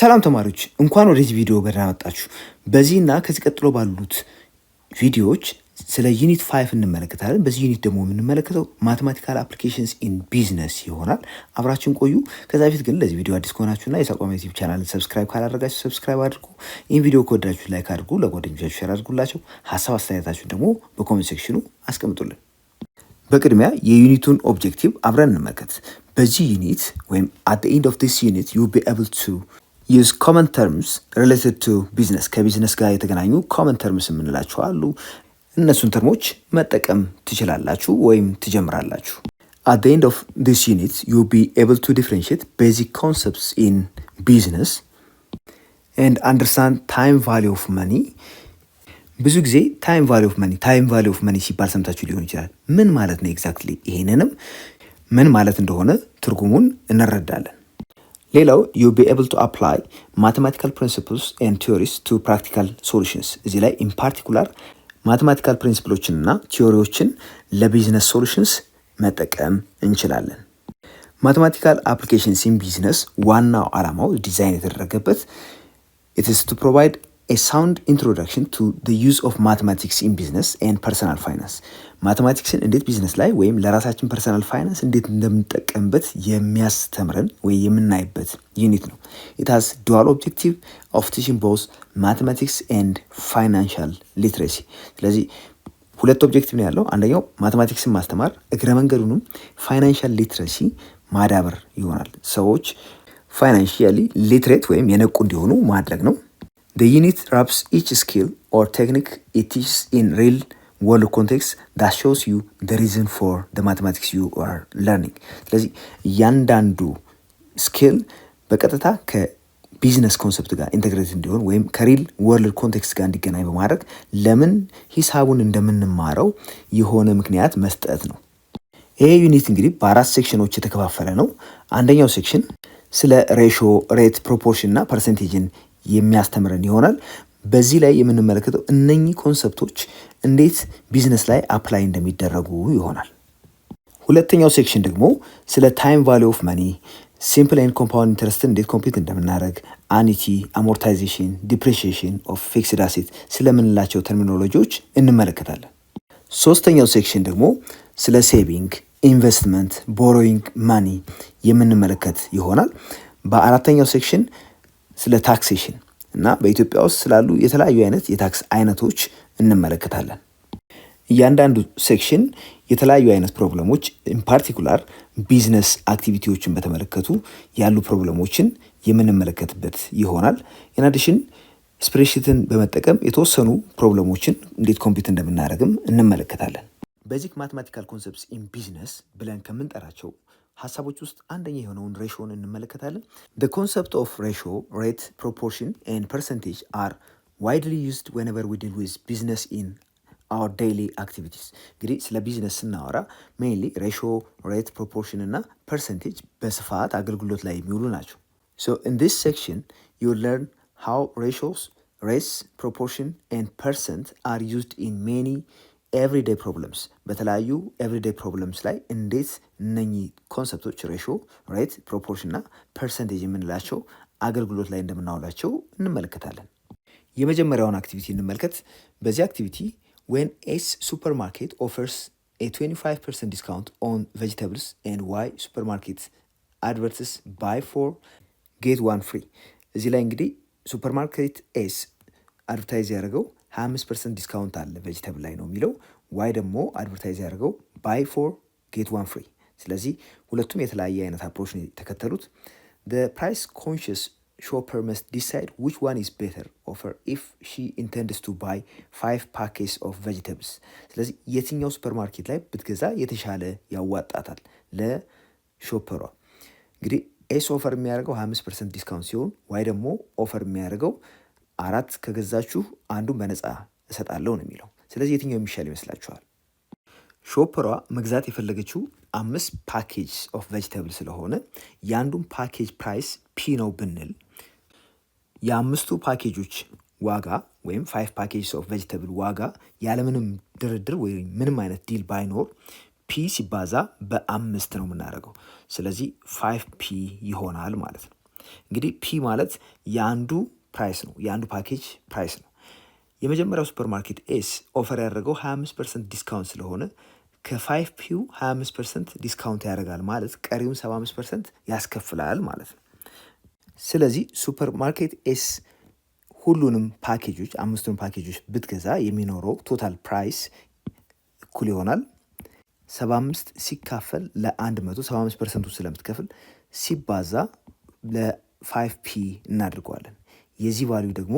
ሰላም ተማሪዎች እንኳን ወደዚህ ቪዲዮ በደህና መጣችሁ። በዚህና ከዚህ ቀጥሎ ባሉት ቪዲዮዎች ስለ ዩኒት 5 እንመለከታለን። በዚህ ዩኒት ደግሞ የምንመለከተው ማቴማቲካል አፕሊኬሽንስ ኢን ቢዝነስ ይሆናል። አብራችን ቆዩ። ከዛ በፊት ግን ለዚህ ቪዲዮ አዲስ ከሆናችሁና የሳቋም ዩቲዩብ ቻናልን ሰብስክራይብ ካላደረጋችሁ ሰብስክራይብ አድርጉ። ይህን ቪዲዮ ከወደዳችሁ ላይክ አድርጉ፣ ለጓደኞቻችሁ ሼር አድርጉላቸው። ሀሳብ አስተያየታችሁን ደግሞ በኮሜንት ሴክሽኑ አስቀምጡልን። በቅድሚያ የዩኒቱን ኦብጀክቲቭ አብረን እንመልከት። በዚህ ዩኒት ወይም at the end of this unit you will be able to use common terms related to business ከቢዝነስ ጋር የተገናኙ common terms የምንላቸው አሉ። እነሱን ተርሞች መጠቀም ትችላላችሁ ወይም ትጀምራላችሁ። At the end of this unit you will be able to differentiate basic concepts in business and understand time value of money. ብዙ ጊዜ ታይም ቫሊዩ ኦፍ መኒ ሲባል ሰምታችሁ ሊሆን ይችላል። ምን ማለት ነው ኤግዛክትሊ? ይሄንንም ምን ማለት እንደሆነ ትርጉሙን እንረዳለን። ሌላው you'll be able to apply mathematical principles and theories to practical solutions። እዚህ ላይ ኢን ፓርቲኩላር ማቴማቲካል ፕሪንሲፕሎችንና ቲዮሪዎችን ለቢዝነስ ሶሉሽንስ መጠቀም እንችላለን። ማቴማቲካል አፕሊኬሽንስ ኢን ቢዝነስ ዋናው ዓላማው ዲዛይን የተደረገበት it is to provide a sound introduction to the use of mathematics in business and personal finance። ማቴማቲክስን እንዴት ቢዝነስ ላይ ወይም ለራሳችን ፐርሰናል ፋይናንስ እንዴት እንደምንጠቀምበት የሚያስተምረን ወይ የምናይበት ዩኒት ነው። it has dual objective of teaching both mathematics and financial literacy። ስለዚህ ሁለት ኦብጀክቲቭ ነው ያለው። አንደኛው ማቴማቲክስን ማስተማር፣ እግረ መንገዱንም ፋይናንሻል ሊትረሲ ማዳበር ይሆናል። ሰዎች ፋይናንሺያሊ ሊትሬት ወይም የነቁ እንዲሆኑ ማድረግ ነው። The unit wraps each skill or technique it teaches in real world context that shows you the reason for the mathematics you are learning። ስለዚህ እያንዳንዱ ስኪል በቀጥታ ከቢዝነስ ኮንሰፕት ጋር ኢንተግሬት እንዲሆን ወይም ከሪል ወርልድ ኮንቴክስት ጋር እንዲገናኝ በማድረግ ለምን ሂሳቡን እንደምንማረው የሆነ ምክንያት መስጠት ነው። ይሄ ዩኒት እንግዲህ በአራት ሴክሽኖች የተከፋፈለ ነው። አንደኛው ሴክሽን ስለ ሬሾ፣ ሬት፣ ፕሮፖርሽን እና ፐርሰንቴጅን የሚያስተምረን ይሆናል። በዚህ ላይ የምንመለከተው እነኚህ ኮንሰፕቶች እንዴት ቢዝነስ ላይ አፕላይ እንደሚደረጉ ይሆናል። ሁለተኛው ሴክሽን ደግሞ ስለ ታይም ቫሊዩ ኦፍ መኒ፣ ሲምፕል ኤንድ ኮምፓውንድ ኢንተረስትን እንዴት ኮምፒት እንደምናደርግ፣ አኒቲ፣ አሞርታይዜሽን፣ ዲፕሬሺዬሽን ኦፍ ፊክስድ አሴት ስለምንላቸው ተርሚኖሎጂዎች እንመለከታለን። ሶስተኛው ሴክሽን ደግሞ ስለ ሴቪንግ፣ ኢንቨስትመንት፣ ቦሮዊንግ ማኒ የምንመለከት ይሆናል። በአራተኛው ሴክሽን ስለ ታክሴሽን እና በኢትዮጵያ ውስጥ ስላሉ የተለያዩ አይነት የታክስ አይነቶች እንመለከታለን። እያንዳንዱ ሴክሽን የተለያዩ አይነት ፕሮብለሞች ኢን ፓርቲኩላር ቢዝነስ አክቲቪቲዎችን በተመለከቱ ያሉ ፕሮብለሞችን የምንመለከትበት ይሆናል። ኢን አዲሽን ስፕሬድሺትን በመጠቀም የተወሰኑ ፕሮብለሞችን እንዴት ኮምፒውት እንደምናደርግም እንመለከታለን። ቤዚክ ማቴማቲካል ኮንሰፕትስ ኢን ቢዝነስ ብለን ከምንጠራቸው ሀሳቦች ውስጥ አንደኛ የሆነውን ሬሾን እንመለከታለን። The concept of ratio, rate, proportion and percentage are widely used whenever we deal with business in our daily activities። እንግዲህ ስለ ቢዝነስ ስናወራ ሜይንሊ ሬሾ፣ ሬት፣ ፕሮፖርሽን እና ፐርሰንቴጅ በስፋት አገልግሎት ላይ የሚውሉ ናቸው። So in this section you will learn how ratios, rates, proportion and percent are used in many ኤቭሪዴይ ፕሮብለምስ በተለያዩ ኤቭሪዴይ ፕሮብለምስ ላይ እንዴት እነኚህ ኮንሰፕቶች ሬሾ፣ ሬት፣ ፕሮፖርሽን እና ፐርሰንቴጅ የምንላቸው አገልግሎት ላይ እንደምናውላቸው እንመለከታለን። የመጀመሪያውን አክቲቪቲ እንመልከት። በዚህ አክቲቪቲ when S supermarket offers a 25% discount on vegetables and Y supermarket advertises buy 4 get 1 free። እዚህ ላይ እንግዲህ ሱፐርማርኬት ኤስ አድቨርታይዝ ያደረገው 25% ዲስካውንት አለ ቬጅተብል ላይ ነው የሚለው። ዋይ ደግሞ አድቨርታይዝ ያደርገው ባይ 4 ጌት 1 ፍሪ። ስለዚህ ሁለቱም የተለያየ አይነት አፕሮች ነው የተከተሉት። the price conscious shopper must decide which one is better offer if she intends to buy 5 packages of vegetables። ስለዚህ የትኛው ሱፐርማርኬት ላይ ብትገዛ የተሻለ ያዋጣታል ለሾፐሯ። እንግዲህ ኤስ ኦፈር የሚያደርገው 25% ዲስካውንት ሲሆን ዋይ ደግሞ ኦፈር የሚያደርገው 4 ከገዛችሁ አንዱን በነፃ እሰጣለሁ ነው የሚለው። ስለዚህ የትኛው የሚሻል ይመስላችኋል? ሾፐሯ መግዛት የፈለገችው 5 ፓኬጅ ኦፍ ቬጅተብል ስለሆነ የአንዱን ፓኬጅ ፕራይስ ፒ ነው ብንል የአምስቱ ፓኬጆች ዋጋ ወይም 5 ፓኬጅ ኦፍ ቬጅተብል ዋጋ ያለምንም ድርድር ወይም ምንም አይነት ዲል ባይኖር ፒ ሲባዛ በ5 ነው የምናደርገው። ስለዚህ 5 ፒ ይሆናል ማለት ነው። እንግዲህ ፒ ማለት የአንዱ ፕራይስ ነው፣ የአንዱ ፓኬጅ ፕራይስ ነው። የመጀመሪያው ሱፐርማርኬት ኤስ ኦፈር ያደረገው 25% ዲስካውንት ስለሆነ ከ5 ፒው 25% ዲስካውንት ያደርጋል ማለት ቀሪውን 75% ያስከፍላል ማለት ነው። ስለዚህ ሱፐርማርኬት ኤስ ሁሉንም ፓኬጆች 5ቱን ፓኬጆች ብትገዛ የሚኖረው ቶታል ፕራይስ እኩል ይሆናል 75 ሲካፈል ለ100 75% ስለምትከፍል ሲባዛ ለ5 ፒ እናድርገዋለን። የዚህ ቫልዩ ደግሞ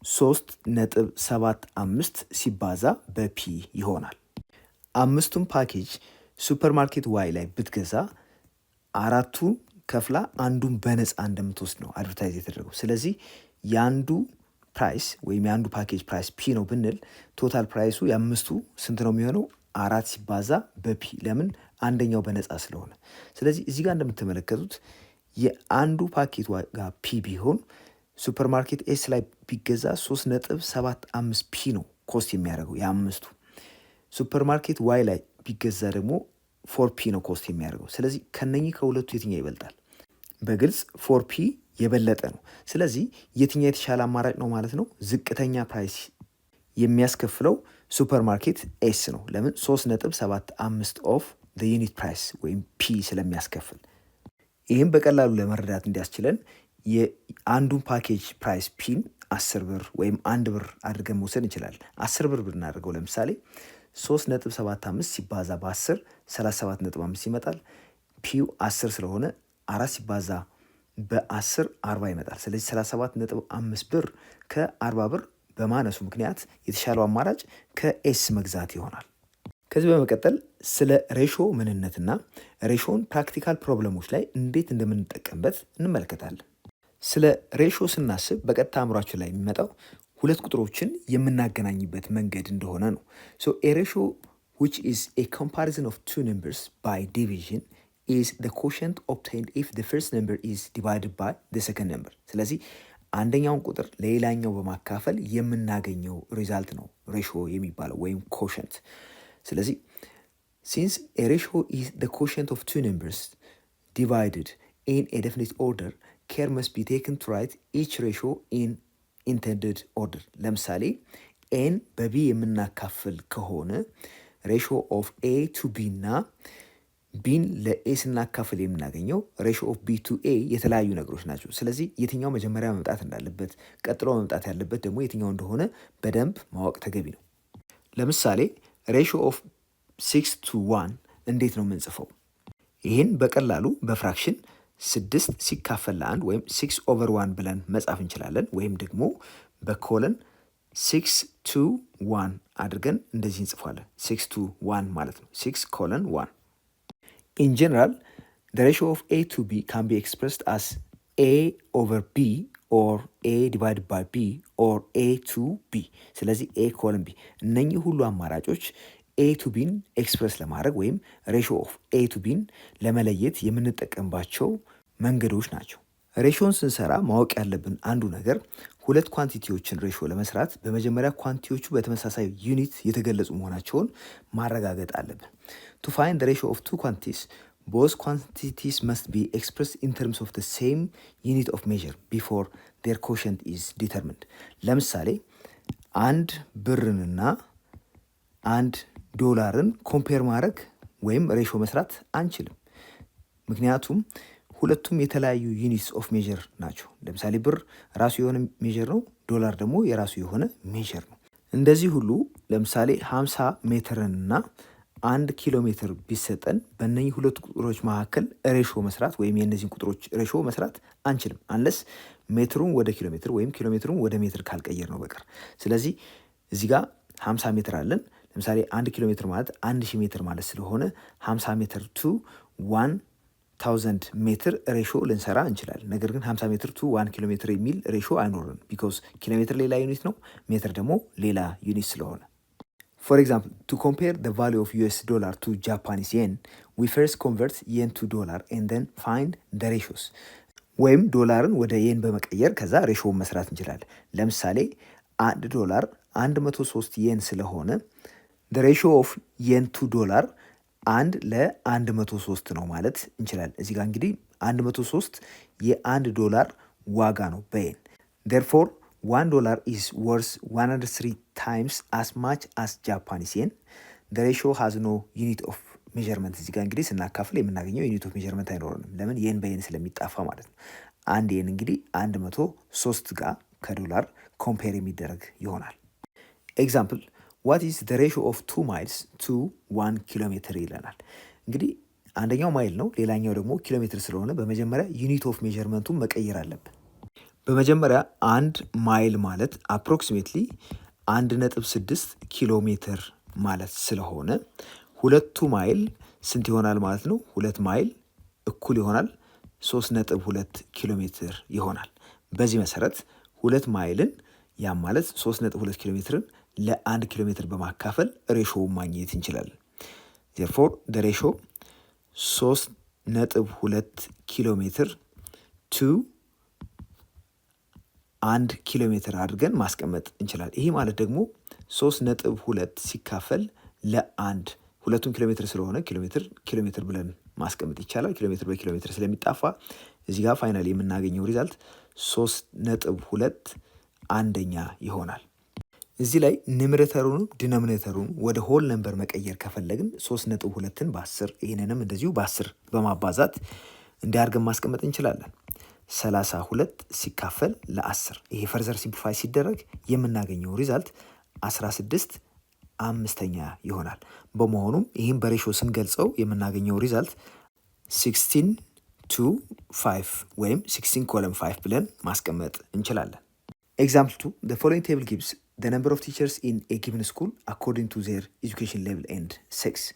3.75 ሲባዛ በፒ ይሆናል። 5ቱን ፓኬጅ ሱፐርማርኬት ዋይ ላይ ብትገዛ 4ቱ ከፍላ አንዱን በነፃ እንደምትወስድ ነው አድቨርታይዝ የተደረገው። ስለዚህ የአንዱ ፕራይስ ወይም የአንዱ ፓኬጅ ፕራይስ ፒ ነው ብንል ቶታል ፕራይሱ የአምስቱ ስንት ነው የሚሆነው? 4 ሲባዛ በፒ ለምን? አንደኛው በነፃ ስለሆነ። ስለዚህ እዚህ ጋር እንደምትመለከቱት የአንዱ ፓኬት ዋጋ ፒ ቢሆን ሱፐርማርኬት ኤስ ላይ ቢገዛ 3.75 ፒ ነው ኮስት የሚያደርገው የአምስቱ። ሱፐርማርኬት ዋይ ላይ ቢገዛ ደግሞ 4 ፒ ነው ኮስት የሚያደርገው። ስለዚህ ከነኚህ ከሁለቱ የትኛው ይበልጣል? በግልጽ 4 ፒ የበለጠ ነው። ስለዚህ የትኛው የተሻለ አማራጭ ነው ማለት ነው? ዝቅተኛ ፕራይስ የሚያስከፍለው ሱፐርማርኬት ኤስ ነው። ለምን? 3.75 ኦፍ ዩኒት ፕራይስ ወይም ፒ ስለሚያስከፍል። ይህም በቀላሉ ለመረዳት እንዲያስችለን የአንዱን ፓኬጅ ፕራይስ ፒን 10 ብር ወይም 1 ብር አድርገን መውሰድ እንችላለን። 10 ብር ብናደርገው ለምሳሌ 3.75 ሲባዛ በ10 37.5 ይመጣል። ፒው 10 ስለሆነ 4 ሲባዛ በ10 40 ይመጣል። ስለዚህ 37.5 ብር ከ40 ብር በማነሱ ምክንያት የተሻለው አማራጭ ከኤስ መግዛት ይሆናል። ከዚህ በመቀጠል ስለ ሬሾ ምንነትና ሬሾን ፕራክቲካል ፕሮብለሞች ላይ እንዴት እንደምንጠቀምበት እንመለከታለን። ስለ ሬሾ ስናስብ በቀጥታ አእምሯችን ላይ የሚመጣው ሁለት ቁጥሮችን የምናገናኝበት መንገድ እንደሆነ ነው። ሶ ኤ ሬሾ which is a comparison of two numbers by division is the quotient obtained if the first number is divided by the second number። ስለዚህ አንደኛውን ቁጥር ለሌላኛው በማካፈል የምናገኘው ሪዛልት ነው ሬሾ የሚባለው ወይም ኮሸንት። ስለዚህ since a ratio is the quotient of two numbers divided in a definite order, care must be taken to write each ratio in intended order። ለምሳሌ ኤን በቢ የምናካፍል ከሆነ ሬሾ ኦፍ ኤ ቱ ቢ እና ቢን ለኤ ስናካፍል የምናገኘው ሬሾ ኦፍ ቢ ቱ ኤ የተለያዩ ነገሮች ናቸው። ስለዚህ የትኛው መጀመሪያ መምጣት እንዳለበት፣ ቀጥሎ መምጣት ያለበት ደግሞ የትኛው እንደሆነ በደንብ ማወቅ ተገቢ ነው። ለምሳሌ ሬሾ ኦፍ 6 to 1 እንዴት ነው የምንጽፈው? ይህን በቀላሉ በፍራክሽን 6 ሲካፈል ለ1 ወይም 6 ኦቨር 1 ብለን መጻፍ እንችላለን። ወይም ደግሞ በኮለን 6 to 1 አድርገን እንደዚህ እንጽፏለን። 6 to 1 ማለት ነው 6 colon 1። In general, the ratio of A to B can be expressed as A over B or A divided by B or A to B። ስለዚህ A colon B እነኚህ ሁሉ አማራጮች ኤ ቱ ቢን ኤክስፕረስ ለማድረግ ወይም ሬሾ ኦፍ ኤ ቱ ቢን ለመለየት የምንጠቀምባቸው መንገዶች ናቸው። ሬሾን ስንሰራ ማወቅ ያለብን አንዱ ነገር ሁለት ኳንቲቲዎችን ሬሾ ለመስራት በመጀመሪያ ኳንቲቲዎቹ በተመሳሳይ ዩኒት የተገለጹ መሆናቸውን ማረጋገጥ አለብን። ቱ ፋይንድ ሬሾ ኦፍ ቱ ኳንቲቲስ ቦዝ ኳንቲቲስ መስት ቢ ኤክስፕረስድ ኢን ተርምስ ኦፍ ዘ ሴም ዩኒት ኦፍ ሜዥር ቢፎር ዴር ኮሸንት ኢዝ ዲተርሚንድ። ለምሳሌ አንድ ብርንና አንድ ዶላርን ኮምፔር ማድረግ ወይም ሬሾ መስራት አንችልም። ምክንያቱም ሁለቱም የተለያዩ ዩኒትስ ኦፍ ሜዥር ናቸው። ለምሳሌ ብር ራሱ የሆነ ሜዥር ነው፣ ዶላር ደግሞ የራሱ የሆነ ሜዥር ነው። እንደዚህ ሁሉ ለምሳሌ 50 ሜትርንና 1 ኪሎ ሜትር ቢሰጠን በእነኚህ ሁለቱ ቁጥሮች መካከል ሬሾ መስራት ወይም የእነዚህን ቁጥሮች ሬሾ መስራት አንችልም አንለስ ሜትሩን ወደ ኪሎ ሜትር ወይም ኪሎ ሜትሩን ወደ ሜትር ካልቀየር ነው በቀር። ስለዚህ እዚህ ጋር 50 ሜትር አለን። ለምሳሌ 1 ኪሎ ሜትር ማለት 1000 ሜትር ማለት ስለሆነ 50 ሜትር ቱ 1000 ሜትር ሬሾ ልንሰራ እንችላለን። ነገር ግን 50 ሜትር ቱ 1 ኪሎ ሜትር የሚል ሬሾ አይኖርም። ቢኮዝ ኪሎ ሜትር ሌላ ዩኒት ነው፣ ሜትር ደግሞ ሌላ ዩኒት ስለሆነ። ፎር ኤግዛምፕል ቱ ኮምፔር the value of US dollar to Japanese yen, we first convert yen to dollar and then find the ratios። ወይም ዶላርን ወደ የን በመቀየር ከዛ ሬሾውን መስራት እንችላለን። ለምሳሌ 1 ዶላር 103 የን ስለሆነ the ratio of yen to dollar 1 ለ103 ነው ማለት እንችላለን። እዚህ ጋር እንግዲህ 103 የ1 ዶላር ዋጋ ነው በየን therefore $1 is worth 103 times as much as Japanese yen. The ratio has no unit of measurement. እዚህ ጋር እንግዲህ ስናካፍል የምናገኘው ዩኒት ኦፍ ሜዠርመንት አይኖረንም። ለምን? የን በየን ስለሚጣፋ ማለት ነው። አንድ የን እንግዲህ 103 ጋር ከዶላር ኮምፔር የሚደረግ ይሆናል። ኤግዛምፕል ዋት ኢዝ ዘ ሬሽዮ ኦፍ 2 ማይልስ ቱ 1 ኪሎ ሜትር ይለናል። እንግዲህ አንደኛው ማይል ነው፣ ሌላኛው ደግሞ ኪሎ ሜትር ስለሆነ በመጀመሪያ ዩኒት ኦፍ ሜዠርመንቱን መቀየር አለብን። በመጀመሪያ 1 ማይል ማለት አፕሮክሲሜትሊ 1.6 ኪሎ ሜትር ማለት ስለሆነ 2 ማይል ስንት ይሆናል ማለት ነው? 2 ማይል እኩል ይሆናል 3.2 ኪሎ ሜትር ይሆናል። በዚህ መሰረት 2 ማይልን ያም ማለት 3.2 ኪሎ ሜትርን ለ1 ኪሎ ሜትር በማካፈል ሬሾውን ማግኘት እንችላለን። ዜርፎር ደ ሬሾ 3.2 ኪሎ ሜትር ቱ 1 ኪሎ ሜትር አድርገን ማስቀመጥ እንችላለን። ይሄ ማለት ደግሞ 3.2 ሲካፈል ለ1 ሁለቱም ኪሎ ሜትር ስለሆነ ኪሎ ሜትር ብለን ማስቀመጥ ይቻላል። ኪሎ ሜትር በኪሎ ሜትር ስለሚጣፋ እዚህ ጋር ፋይናል የምናገኘው ሪዛልት 3.2 አንደኛ ይሆናል። እዚህ ላይ ኒውመሬተሩን ዲኖሚኔተሩን ወደ ሆል ነምበር መቀየር ከፈለግን 3.2ን በ10 ይህንንም እንደዚሁ በ10 በማባዛት እንዲያርገን ማስቀመጥ እንችላለን። 32 ሲካፈል ለ10 ይሄ ፈርዘር ሲምፕሊፋይ ሲደረግ የምናገኘው ሪዛልት 16 አምስተኛ ይሆናል። በመሆኑም ይህም በሬሾ ስንገልጸው የምናገኘው ሪዛልት 16 to 5 ወይም 16:5 ብለን ማስቀመጥ እንችላለን። ኤግዛምፕል 2 the following table gives the number of teachers in a given school according to their education level and sex.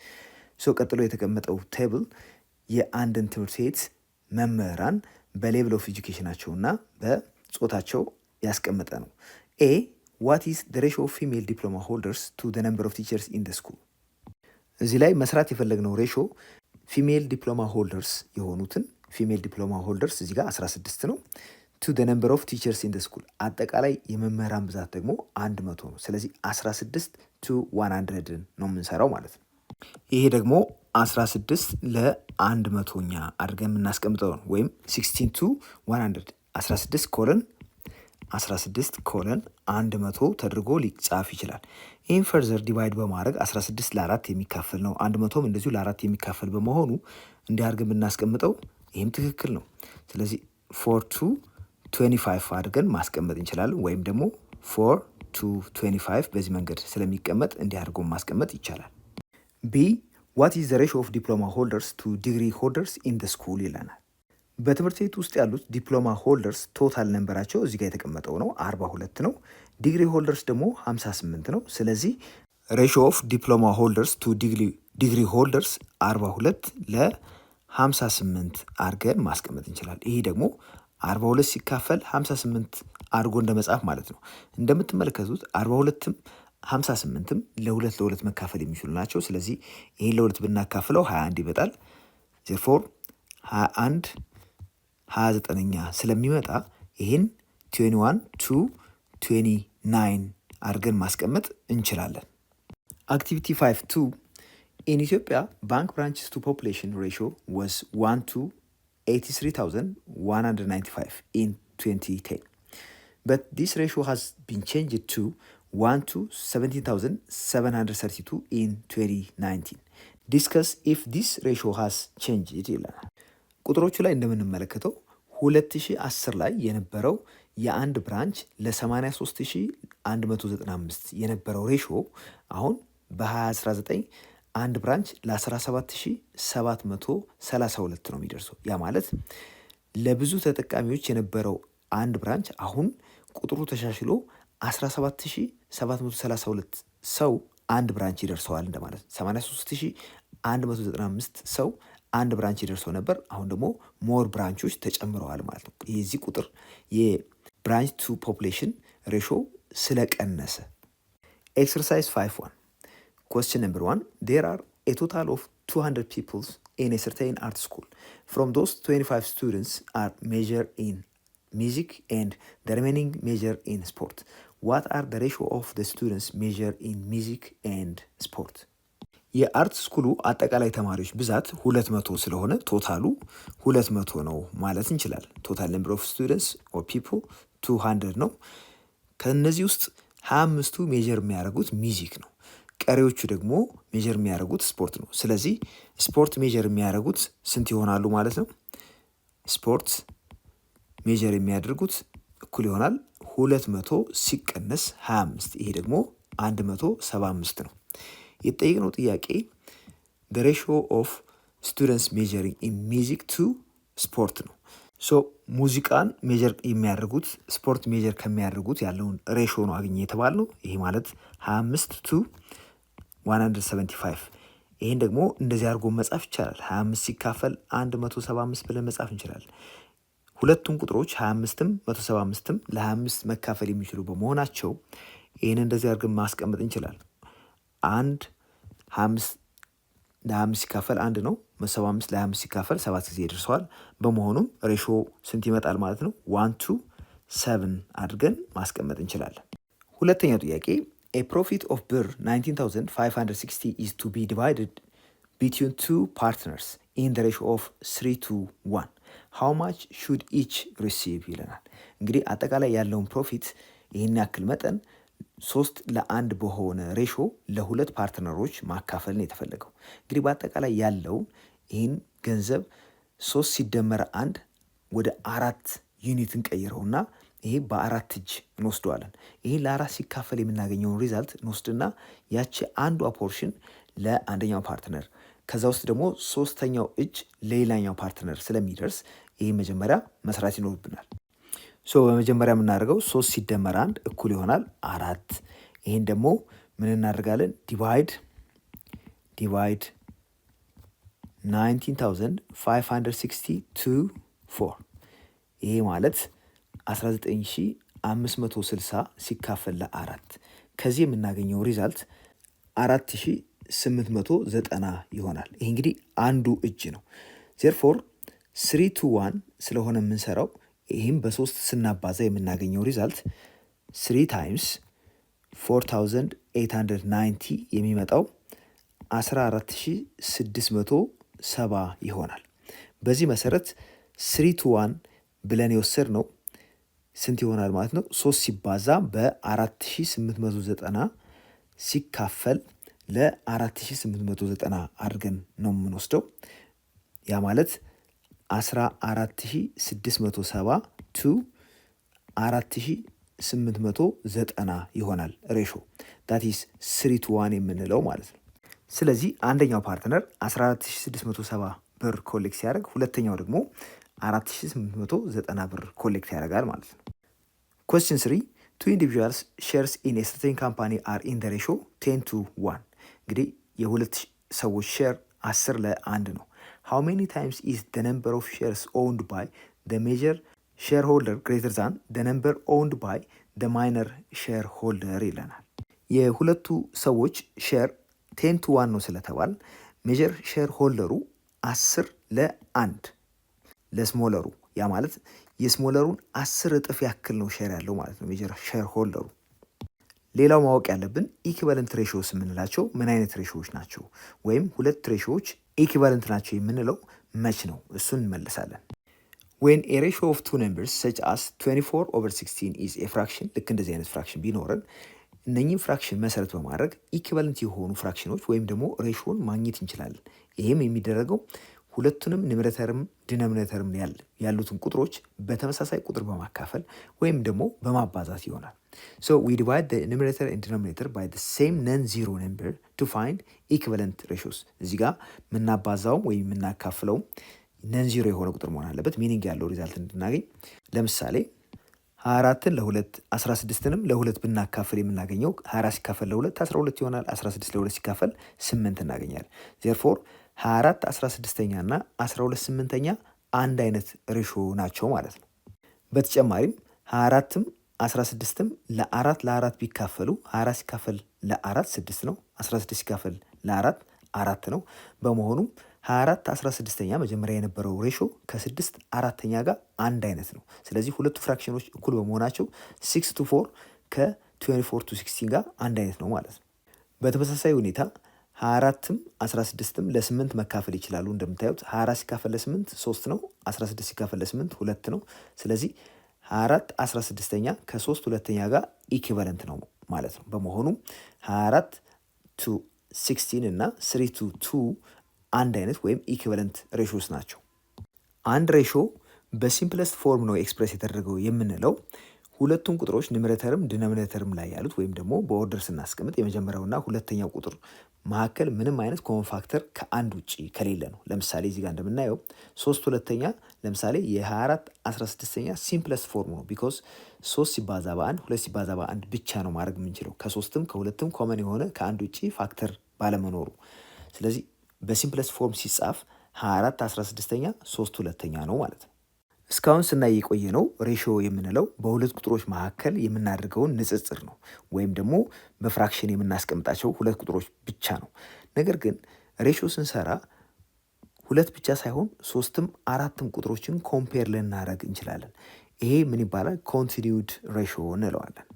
ቀጥሎ የተቀመጠው ቴብል የአንድን ትምህርት ቤት መምህራን በሌቭል ኦፍ ኤጁኬሽናቸው እና በጾታቸው ያስቀመጠ ነው። ኤ ዋት ኢዝ ዘ ሬሾ ኦፍ ፊሜል ዲፕሎማ ሆልደርስ ቱ ዘ ነምበር ኦፍ ቲቸርስ ኢን ዘ ስኩል። እዚህ ላይ መስራት የፈለግነው ሬሾ ፊሜል ዲፕሎማ ሆልደርስ የሆኑትን ፊሜል ዲፕሎማ ሆልደርስ እዚህ ጋር 16 ነው። ቱ ዘ ነምበር ኦፍ ቲቸርስ ኢን ዘ ስኩል አጠቃላይ የመምህራን ብዛት ደግሞ 100 ነው። ስለዚህ 16 to 100 ነው የምንሰራው ማለት ነው። ይሄ ደግሞ 16 ለ100ኛ አድርገን የምናስቀምጠው ነው። ወይም 16 to 100 16 ኮለን 100 ተደርጎ ሊጻፍ ይችላል። ይህም ፈርዘር ዲቫይድ በማድረግ 16 ለ4 የሚካፈል ነው። 100ም እንደዚሁ ለ4 የሚካፈል በመሆኑ እንዲህ አድርገን ብናስቀምጠው ይህም ትክክል ነው። ስለዚህ 4 to 25 አድርገን ማስቀመጥ እንችላለን። ወይም ደግሞ 4 to 25 በዚህ መንገድ ስለሚቀመጥ እንዲህ አድርጎ ማስቀመጥ ይቻላል። ቢ ዋት ኢዝ ዘ ሬሾ ኦፍ ዲፕሎማ ሆልደርስ ቱ ዲግሪ ሆልደርስ ኢን ደ ስኩል ይለናል። በትምህርት ቤት ውስጥ ያሉት ዲፕሎማ ሆልደርስ ቶታል ነንበራቸው እዚህ ጋር የተቀመጠው ነው 42 ነው። ዲግሪ ሆልደርስ ደግሞ 58 ነው። ስለዚህ ሬሾ ኦፍ ዲፕሎማ ሆልደርስ ቱ ዲግሪ ሆልደርስ 42 ለ58 አድርገን ማስቀመጥ እንችላለን። ይሄ ደግሞ 42 ሲካፈል 58 አድርጎ እንደ መጻፍ ማለት ነው። እንደምትመለከቱት 42ም 58ም ለ2 መካፈል የሚችሉ ናቸው። ስለዚህ ይህን ለ2 ብናካፍለው 21 ይመጣል። ዜርፎር 21 29ኛ ስለሚመጣ ይህን 21 to 29 አድርገን ማስቀመጥ እንችላለን። አክቲቪቲ 5.2 ኢን ኢትዮጵያ ባንክ ብራንችስ ቱ ፖፑሌሽን ሬሾ was 1 to 83,195 in 2010 but this ratio has been changed to 1 to 17,732 in 2019. Discuss if this ratio has changed ይላል። ቁጥሮቹ ላይ እንደምንመለከተው 2010 ላይ የነበረው የአንድ ብራንች ለ83195 የነበረው ሬሾ አሁን በ2019 አንድ ብራንች ለ17732 ነው የሚደርሰው። ያ ማለት ለብዙ ተጠቃሚዎች የነበረው አንድ ብራንች አሁን ቁጥሩ ተሻሽሎ 17732 ሰው አንድ ብራንች ይደርሰዋል እንደማለት። 83195 ሰው አንድ ብራንች ይደርሰው ነበር። አሁን ደግሞ ሞር ብራንቾች ተጨምረዋል ማለት ነው። የዚህ ቁጥር የብራንች ቱ ፖፑሌሽን ሬሾ ስለቀነሰ። ኤክሰርሳይዝ 5.1 question number 1 there are a total of 200 people in a certain art school. From those 25 students are measured in music and the remaining measure in sport. What are the ratio of the students measured in music and sport? የአርት ስኩሉ አጠቃላይ ተማሪዎች ብዛት 200 ስለሆነ ቶታሉ 200 ነው ማለት እንችላለን። ቶታል ነምበር ኦፍ ስቱደንትስ ኦር ፒፕል 200 ነው። ከነዚህ ውስጥ 25ቱ ሜጀር የሚያደርጉት ሚዚክ ነው። ቀሪዎቹ ደግሞ ሜጀር የሚያደርጉት ስፖርት ነው። ስለዚህ ስፖርት ሜጀር የሚያደርጉት ስንት ይሆናሉ ማለት ነው? ስፖርት ሜጀር የሚያደርጉት እኩል ይሆናል 200 ሲቀነስ 25። ይሄ ደግሞ 175 ነው። የተጠየቅነው ጥያቄ the ratio of students measuring in music to sport ነው። ሶ ሙዚቃን ሜጀር የሚያደርጉት ስፖርት ሜጀር ከሚያደርጉት ያለውን ሬሾ ነው አግኘ የተባልነው። ይሄ ማለት 25 to 175። ይህን ደግሞ እንደዚህ አድርጎ መጻፍ ይቻላል። 25 ሲካፈል 175 ብለን መጻፍ እንችላለን። ሁለቱም ቁጥሮች 25ም 175ም ለ25 መካፈል የሚችሉ በመሆናቸው ይህን እንደዚህ አድርገን ማስቀመጥ እንችላለን። 25 ለ25 ሲካፈል 1 ነው። 75 ለ25 ሲካፈል 7 ጊዜ ይደርሰዋል። በመሆኑም ሬሾ ስንት ይመጣል ማለት ነው? 1 to 7 አድርገን ማስቀመጥ እንችላለን። ሁለተኛው ጥያቄ a profit of ብር 19,560 is to be divided between two partners in the ratio of 3 to 1. how much should each receive ይለናል። እንግዲህ አጠቃላይ ያለውን ፕሮፊት ይህን ያክል መጠን 3:1 በሆነ ሬሾ ለሁለት ፓርትነሮች ማካፈል ነው የተፈለገው። እንግዲህ በአጠቃላይ ያለው ይህን ገንዘብ 3 ሲደመር 1 ወደ 4 ዩኒት እንቀይረውና ይሄ በ4 እጅ እንወስደዋለን። ይሄ ለ4 ሲካፈል የምናገኘውን ሪዛልት እንወስድና ያቺ አንዷ ፖርሽን ለአንደኛው ፓርትነር ከዛ ውስጥ ደግሞ 3ኛው እጅ ለሌላኛው ፓርትነር ስለሚደርስ ይሄ መጀመሪያ መስራት ይኖርብናል። በመጀመሪያ የምናደርገው 3 ሲደመር 1 እኩል ይሆናል 4። ይህን ደግሞ ምን እናደርጋለን? ዲቫይድ 19,560 to 4። ይሄ ማለት 19,560 ሲካፈል ለ4 ከዚህ የምናገኘው ሪዛልት 4,890 ይሆናል። ይሄ እንግዲህ አንዱ እጅ ነው። ዜርፎር 3 to 1 ስለሆነ የምንሰራው ይህም በ3 ስናባዛ የምናገኘው ሪዛልት 3 ታይምስ 4,890 የሚመጣው 14,670 ይሆናል። በዚህ መሰረት 3 to 1 ብለን የወሰድነው ስንት ይሆናል ማለት ነው? 3 ሲባዛ በ4,890 ሲካፈል ለ4,890 አድርገን ነው የምንወስደው። ያ ማለት 14,670 to 4,890 ይሆናል ሬሾ that is 3 to 1 የምንለው ማለት ነው። ስለዚህ አንደኛው ፓርትነር 14,670 ብር ኮሌክት ሲያደርግ ሁለተኛው ደግሞ 4,890 ብር ኮሌክት ያደርጋል ማለት ነው። question 3 two individuals shares in a certain company are in the ratio 10 to 1። እንግዲህ የሁለት ሰዎች ሼር 10 ለ1 ነው። how many times is the number of shares owned by the major shareholder greater than the number owned by the minor shareholder ይለናል። የሁለቱ ሰዎች ሼር 10 to 1 ነው ስለተባል ሜጀር ሼር ሆልደሩ 10 ለ1 ለስሞለሩ፣ ያ ማለት የስሞለሩን 10 እጥፍ ያክል ነው ሼር ያለው ማለት ነው ሜጀር ሼር ሆልደሩ። ሌላው ማወቅ ያለብን ኢኩቫለንት ሬሾስ የምንላቸው ምን አይነት ሬሾዎች ናቸው? ወይም ሁለት ሬሾዎች ኢኩቫለንት ናቸው የምንለው መች ነው? እሱን እንመልሳለን። when a ratio of two numbers such as 24/16 is a fraction ልክ እንደዚህ አይነት ፍራክሽን ቢኖረን እነኚህ ፍራክሽን መሰረት በማድረግ ኢኩቫለንት የሆኑ ፍራክሽኖች ወይም ደግሞ ሬሾን ማግኘት እንችላለን። ይህም የሚደረገው ሁለቱንም ኒውመሬተርም ዲኖሚኔተርም ያሉትን ቁጥሮች በተመሳሳይ ቁጥር በማካፈል ወይም ደግሞ በማባዛት ይሆናል። so we divide the numerator and denominator by the same non-zero number to find equivalent ratios። እዚህ ጋር የምናባዛውም ወይም የምናካፍለውም ነን-ዚሮ የሆነ ቁጥር መሆን አለበት ሚኒንግ ያለው ሪዛልት እንድናገኝ። ለምሳሌ 24ን ለ2 16ንም ለ2 ብናካፍል የምናገኘው 24 ሲካፈል ለ2 12 ይሆናል። 16 ለ2 ሲካፈል 8 እናገኛለን። ዜርፎር 24 16ኛ እና 12 8ኛ አንድ አይነት ሬሾ ናቸው ማለት ነው። በተጨማሪም 24ም 16ም ለ4 ቢካፈሉ 24 ሲካፈል ለ4 6 ነው። 16 ሲካፈል ለ4 4 ነው። በመሆኑም 24 16ኛ መጀመሪያ የነበረው ሬሾ ከ6 4ኛ ጋር አንድ አይነት ነው። ስለዚህ ሁለቱ ፍራክሽኖች እኩል በመሆናቸው 6 to 4 ከ24 to 16 ጋር አንድ አይነት ነው ማለት ነው። በተመሳሳይ ሁኔታ 24ም 16ም ለ8 መካፈል ይችላሉ። እንደምታዩት 24 ሲካፈል ለ8 3 ነው። 16 ሲካፈል ለ8 2 ነው። ስለዚህ 24 16ኛ ከ3 ሁለተኛ ጋር ኢኩቫለንት ነው ማለት ነው። በመሆኑም 24 ቱ 16 እና 3 ቱ 2 አንድ አይነት ወይም ኢኩቫለንት ሬሾስ ናቸው። አንድ ሬሾ በሲምፕለስት ፎርም ነው ኤክስፕሬስ የተደረገው የምንለው ሁለቱም ቁጥሮች ኒውመሬተርም ዲኖሚኔተርም ላይ ያሉት ወይም ደግሞ በኦርደር ስናስቀምጥ የመጀመሪያውና ሁለተኛው ቁጥር መካከል ምንም አይነት ኮመን ፋክተር ከአንድ ውጭ ከሌለ ነው። ለምሳሌ እዚህ ጋር እንደምናየው 3 ሁለተኛ ለምሳሌ የ24 16ኛ ሲምፕለስት ፎርም ነው። ቢኮዝ 3 ሲባዛ በ1 2 ሲባዛ በ1 ብቻ ነው ማድረግ የምንችለው ከ3ም ከ2ም ኮመን የሆነ ከአንድ ውጭ ፋክተር ባለመኖሩ። ስለዚህ በሲምፕለስት ፎርም ሲጻፍ 24 16ኛ 3 ሁለተኛ ነው ማለት ነው። እስካሁን ስናይ የቆየ ነው ሬሽዮ የምንለው በሁለት ቁጥሮች መካከል የምናደርገውን ንጽጽር ነው፣ ወይም ደግሞ በፍራክሽን የምናስቀምጣቸው ሁለት ቁጥሮች ብቻ ነው። ነገር ግን ሬሽዮ ስንሰራ ሁለት ብቻ ሳይሆን 3ም 4ም ቁጥሮችን ኮምፔር ልናደርግ እንችላለን። ይሄ ምን ይባላል? ኮንቲኒዩድ ሬሽዮ እንለዋለን።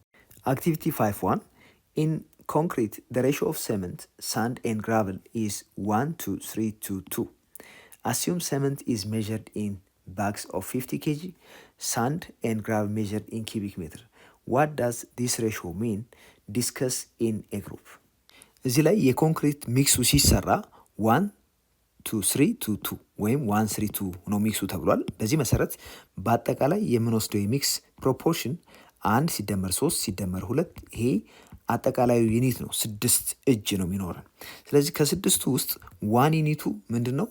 አክቲቪቲ 5.1 ኢን ኮንክሪት the ratio of cement, sand and gravel is 1:3:2. Assume cement is measured in bags of 50 kg, sand and gravel measured in cubic meter. What does this ratio mean? Discuss in a group. እዚህ ላይ የኮንክሪት ሚክሱ ሲሰራ 1:3:2 ወይም 1:3:2 ነው ሚክሱ ተብሏል። በዚህ መሰረት በአጠቃላይ የምንወስደው የሚክስ ፕሮፖርሽን 1 ሲደመር 3 ሲደመር 2 ይሄ አጠቃላዩ ዩኒት ነው። 6 እጅ ነው የሚኖረን። ስለዚህ ከስድስቱ ውስጥ 1 ዩኒቱ ምንድን ነው?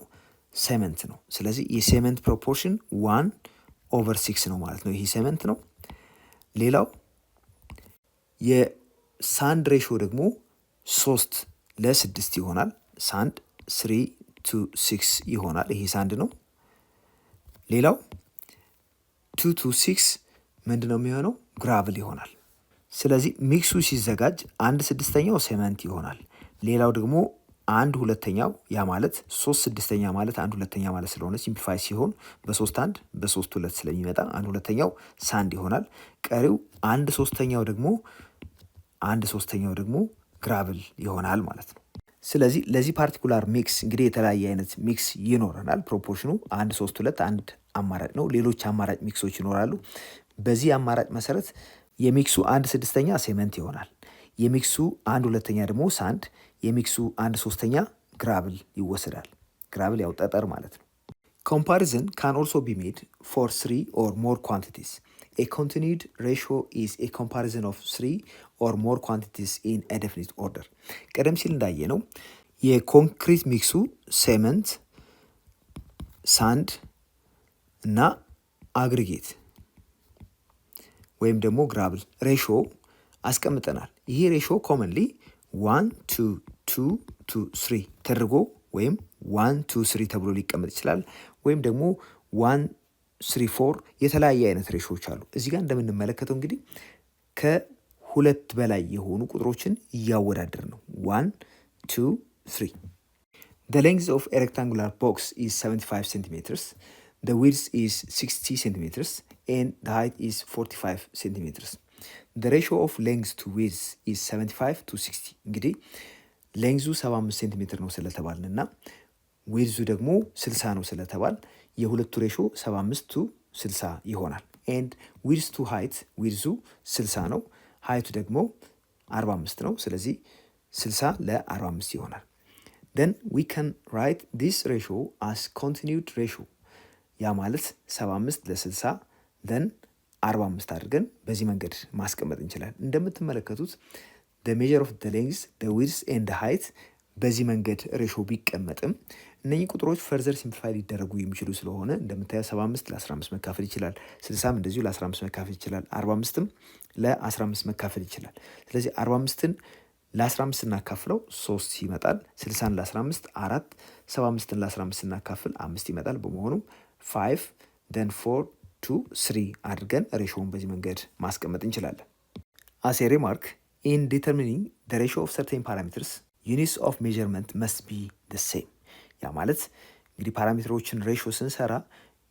ሴመንት ነው። ስለዚህ የሴመንት ፕሮፖርሽን 1/6 ነው ማለት ነው። ይሄ ሴመንት ነው። ሌላው የሳንድ ሬሾ ደግሞ 3:6 ይሆናል። ሳንድ 3:6 ይሆናል። ይሄ ሳንድ ነው። ሌላው 2:6 ምንድን ነው የሚሆነው? ግራቭል ይሆናል። ስለዚህ ሚክሱ ሲዘጋጅ 1/6ኛው ሴመንት ይሆናል። ሌላው ደግሞ 1/2ኛው ያ ማለት 3/6 ማለት 1/2 ማለት ስለሆነ ሲምፕሊፋይ ሲሆን በ3 በ3 ስለሚመጣ 1/2ኛው ሳንድ ይሆናል። ቀሪው 1/3ኛው ደግሞ ግራቭል ይሆናል ማለት ነው። ስለዚህ ለዚህ ፓርቲኩላር ሚክስ እንግዲህ የተለያየ አይነት ሚክስ ይኖረናል። ፕሮፖርሽኑ 1:3:2 አንድ አማራጭ ነው። ሌሎች አማራጭ ሚክሶች ይኖራሉ። በዚህ አማራጭ መሰረት የሚክሱ 1/6 ሴመንት ይሆናል። የሚክሱ 1/2 ደግሞ ሳንድ፣ የሚክሱ 1/3 ግራብል ይወሰዳል። ግራብል ያው ጠጠር ማለት ነው። ኮምፓሪዝን ካን ኦልሶ ቢ ሜድ ፎር 3 or more quantities. A continued ratio is a comparison of 3 or more quantities in a definite order. ቀደም ሲል እንዳየ ነው የኮንክሪት ሚክሱ ሴመንት፣ ሳንድ እና አግሪጌት ወይም ደግሞ ግራብል ሬሾ አስቀምጠናል። ይሄ ሬሾ ኮመንሊ 1:2:3 ተደርጎ ወይም 1:3 ተብሎ ሊቀመጥ ይችላል። ወይም ደግሞ 1:3:4 የተለያየ አይነት ሬሾዎች አሉ። እዚህ ጋር እንደምንመለከተው እንግዲህ ከሁለት በላይ የሆኑ ቁጥሮችን እያወዳደር ነው። 1 2 3 The length of a rectangular box is 75 centimeters. The width is 60 centimeters and the height is 45 centimeters. The ratio of length to width is 75:60. እንግዲህ ሌንግዙ 75 ሴንቲሜትር ነው ስለተባልን እና ዊድዙ ደግሞ 60 ነው ስለተባል የሁለቱ ሬሾ 75:60 ይሆናል። ኤንድ ዊድዝ ቱ ሃይት ዊድዙ 60 ነው፣ ሃይቱ ደግሞ 45 ነው። ስለዚህ 60 ለ45 ይሆናል። then we can write this ratio as continued ratio ያ ማለት 75 ለ60 then 45 አድርገን በዚህ መንገድ ማስቀመጥ እንችላለን። እንደምትመለከቱት the measure of the length, the width and the height በዚህ መንገድ ሬሾ ቢቀመጥም እነኚህ ቁጥሮች ፈርዘር ሲምፕሊፋይ ሊደረጉ የሚችሉ ስለሆነ እንደምታየው 75 ለ15 መካፈል ይችላል፣ 60ም እንደዚሁ ለ15 መካፈል ይችላል፣ 45ም ለ15 መካፈል ይችላል። ስለዚህ 45ን ለ15 እናካፍለው 3 ይመጣል። 60ን ለ15 4፣ 75ን ለ15 እናካፍል 5 ይመጣል። በመሆኑ 5 then 4 2 3 አድርገን ሬሾውን በዚህ መንገድ ማስቀመጥ እንችላለን። as a remark in determining the ratio of certain parameters units of measurement must be the same ያ ማለት እንግዲህ ፓራሜትሮችን ሬሾ ስንሰራ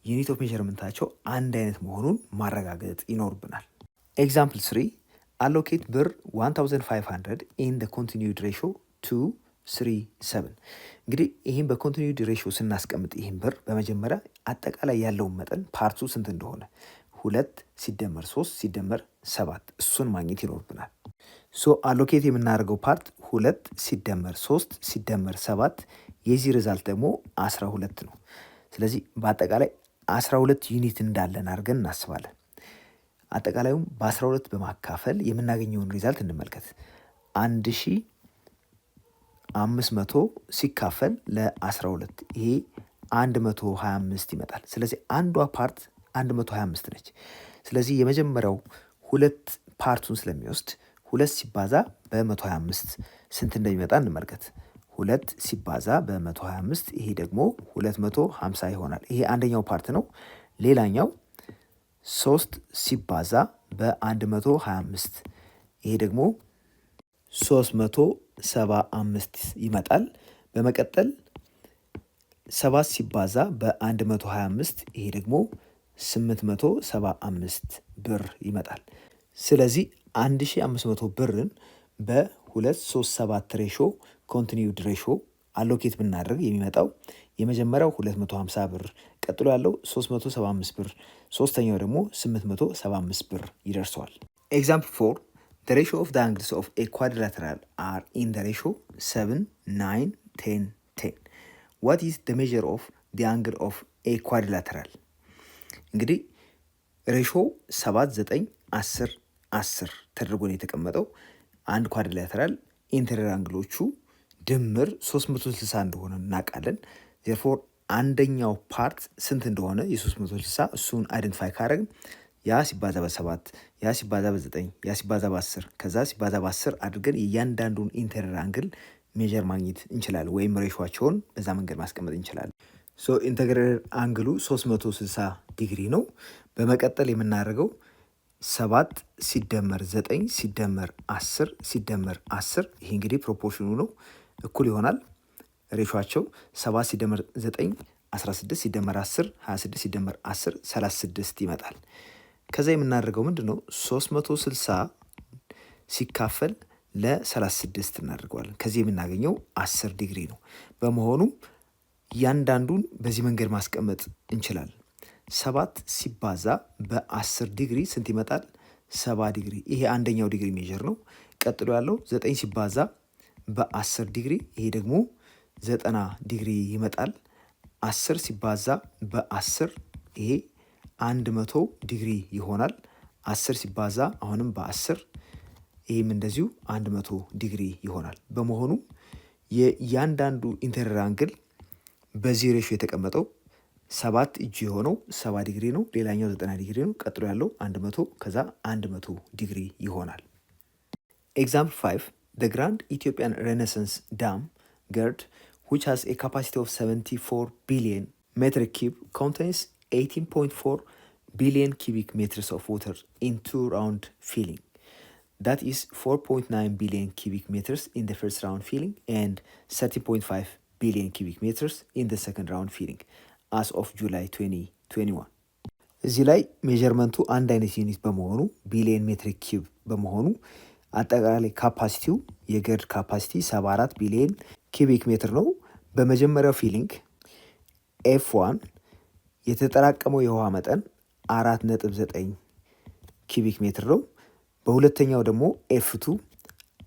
ዩኒት ኦፍ ሜዠርመንታቸው አንድ አይነት መሆኑን ማረጋገጥ ይኖርብናል። ኤግዛምፕል 3 allocate ብር 1500 in the continued ratio to 0.37 እንግዲህ ይህን በኮንቲኒዩድ ሬሽዮ ስናስቀምጥ ይህን ብር በመጀመሪያ አጠቃላይ ያለውን መጠን ፓርቱ ስንት እንደሆነ 2 ሲደመር 3 ሲደመር 7 እሱን ማግኘት ይኖርብናል። ሶ አሎኬት የምናደርገው ፓርት 2 ሲደመር 3 ሲደመር 7 የዚህ ሪዛልት ደግሞ 12 ነው። ስለዚህ በአጠቃላይ 12 ዩኒት እንዳለን አድርገን እናስባለን። አጠቃላዩም በ12 በማካፈል የምናገኘውን ሪዛልት እንመልከት። 1500 ሲካፈል ለ12 ይሄ 125 ይመጣል። ስለዚህ አንዷ ፓርት 125 ነች። ስለዚህ የመጀመሪያው ሁለት ፓርቱን ስለሚወስድ 2 ሲባዛ በ125 ስንት እንደሚመጣ እንመልከት። 2 ሲባዛ በ125 ይሄ ደግሞ 250 ይሆናል። ይሄ አንደኛው ፓርት ነው። ሌላኛው 3 ሲባዛ በ125 ይሄ ደግሞ 375 ይመጣል። በመቀጠል 7 ሲባዛ በ125 ይሄ ደግሞ 875 ብር ይመጣል። ስለዚህ 1500 ብርን በ237 ሬሾ ኮንቲኒዩድ ሬሾ አሎኬት ብናደርግ የሚመጣው የመጀመሪያው 250 ብር፣ ቀጥሎ ያለው 375 ብር፣ ሶስተኛው ደግሞ 875 ብር ይደርሰዋል። ኤግዛምፕል 4 the ratio of the angles of a quadrilateral are in the ratio 7 9 10 10 what is the measure of the angle of a quadrilateral? እንግዲህ ሬሾ 7 9 10 10 ተደርጎ ነው የተቀመጠው። አንድ ኳድሪላተራል ኢንተሪየር አንግሎቹ ድምር 360 እንደሆነ እናውቃለን። ዜርፎር አንደኛው ፓርት ስንት እንደሆነ የ360 እሱን አይደንቲፋይ ካደረግን ያ ሲባዛ በ7 ያ ሲባዛ በ9 ያ ሲባዛ በ10 ከዛ ሲባዛ በ10 አድርገን የእያንዳንዱን ኢንተሪየር አንግል ሜጀር ማግኘት እንችላለን፣ ወይም ሬሾቸውን በዛ መንገድ ማስቀመጥ እንችላለን። ሶ ኢንተሪየር አንግሉ 360 ዲግሪ ነው። በመቀጠል የምናደርገው 7 ሲደመር 9 ሲደመር 10 ሲደመር 10 ይሄ እንግዲህ ፕሮፖርሽኑ ነው፣ እኩል ይሆናል። ሬሾቸው 7 ሲደመር 9 16 ሲደመር 10 26 ሲደመር 10 36 ይመጣል። ከዛ የምናደርገው ምንድን ነው 360 ሲካፈል ለ36 እናደርገዋለን። ከዚህ የምናገኘው 10 ዲግሪ ነው። በመሆኑ እያንዳንዱን በዚህ መንገድ ማስቀመጥ እንችላለን። 7 ሲባዛ በ10 ዲግሪ ስንት ይመጣል? 70 ዲግሪ። ይሄ አንደኛው ዲግሪ ሜጀር ነው። ቀጥሎ ያለው 9 ሲባዛ በ10 ዲግሪ ይሄ ደግሞ 90 ዲግሪ ይመጣል። 10 ሲባዛ በ10 ይሄ 100 ዲግሪ ይሆናል። 10 ሲባዛ አሁንም በ10 ይህም እንደዚሁ 100 ዲግሪ ይሆናል። በመሆኑ የእያንዳንዱ ኢንተሪየር አንግል በዚህ ሬሾ የተቀመጠው 7 እጅ የሆነው 70 ዲግሪ ነው። ሌላኛው 90 ዲግሪ ነው። ቀጥሎ ያለው 100 ከዛ 100 ዲግሪ ይሆናል። ኤግዛምፕል 5 the Grand Ethiopian Renaissance Dam GERD which has a capacity of 74 billion metric cube contains 18.4 billion cubic meters of water in two round filling. That is 4.9 billion cubic meters in the first round filling and 30.5 billion cubic meters in the second round filling as of July 2021. እዚህ ላይ ሜዠርመንቱ አንድ አይነት ዩኒት በመሆኑ ቢሊየን ሜትሪክ ኪዩብ በመሆኑ አጠቃላይ ካፓሲቲው የገርድ ካፓሲቲ 74 ቢሊየን ኪቢክ ሜትር ነው። በመጀመሪያው ፊሊንግ ኤፍ1 የተጠራቀመው የውሃ መጠን 4.9 ኪቢክ ሜትር ነው። በሁለተኛው ደግሞ ኤፍ2